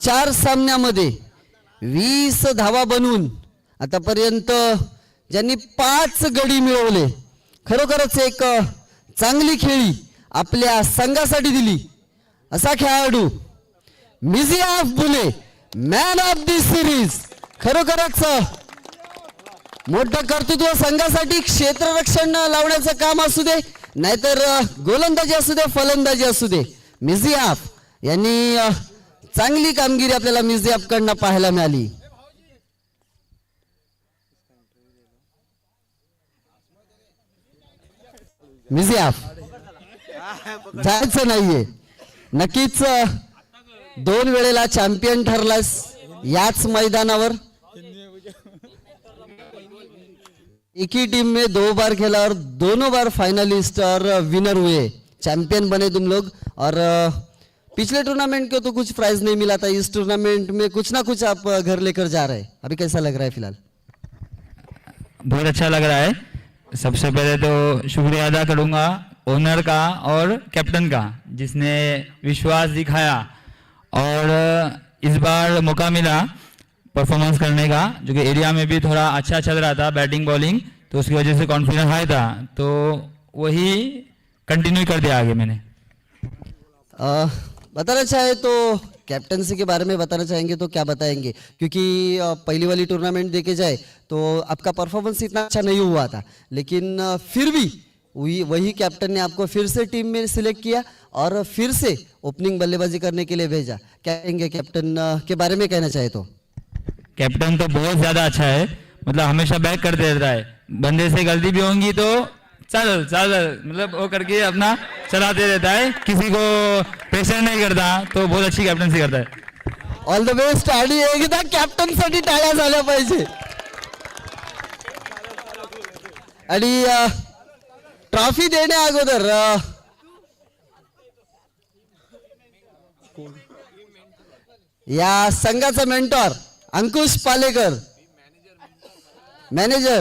4 सामन्यामध्ये 20 धावा बनवून आतापर्यंत ज्यांनी 5 गडी मिळवले, खरोखरच एक चांगली खेळी आपल्या संघासाठी दिली असा खेळाडू मिझियाफ बुले, मॅन ऑफ दी सिरीज. खरोखरच मोठं कर्तृत्व संघासाठी. क्षेत्ररक्षण लावण्याचं काम असू दे, नाहीतर गोलंदाजी असू दे, फलंदाजी असू दे, मिझियाफ यांनी चांगली कामगिरी आपल्याला मिझियाफ कडनं पाहायला मिळाली. मिझियाफ जायचं नाहीये, नक्कीच 2 वेळेला चॅम्पियन ठरलास याच मैदानावर. एक ही टीम में 2 बार खेला और दोनों बार फाइनलिस्ट और विनर हुए, चैंपियन बने तुम लोग. और पिछले टूर्नामेंट को तो कुछ प्राइज नहीं मिला था, इस टूर्नामेंट में कुछ ना कुछ आप घर लेकर जा रहे हैं. अभी कैसा लग रहा है फिलहाल? बहुत अच्छा लग रहा है. सबसे पहले तो शुक्रिया अदा करूंगा ओनर का और कैप्टन का, जिसने विश्वास दिखाया और इस बार मौका मिला परफॉर्मेंस करने का, जो कि एरिया में भी थोड़ा अच्छा चल रहा था बैटिंग बॉलिंग, तो उसकी वजह से कॉन्फिडेंस हाई था, तो वही कंटिन्यू कर दिया आगे मैंने. बताना चाहे तो कैप्टनसी के बारे में बताना चाहेंगे तो क्या बताएंगे, क्योंकि पहली वाली टूर्नामेंट देखे जाए तो आपका परफॉर्मेंस इतना अच्छा नहीं हुआ था, लेकिन फिर भी वही कैप्टन ने आपको फिर से टीम में सिलेक्ट किया और फिर से ओपनिंग बल्लेबाजी करने के लिए भेजा. क्या कहेंगे कैप्टन के बारे में कहना चाहे तो? कैप्टन तो बहुत ज़्यादा अच्छा है, मतलब हमेशा बैक करते रहता है. बंदे से गलती भी होंगी तो चल चल मतलब वो करके अपना चलाते रहता है, किसी को प्रेशर नहीं करता, तो बहुत अच्छी कैप्टनसी करता है. All the best. आणि एकदा कॅप्टन साठी टाळ्या झाल्या पाहिजे. आणि ट्रॉफी देण्या अगोदर या संघाचा मेंटॉर अंकुश पालेकर, मॅनेजर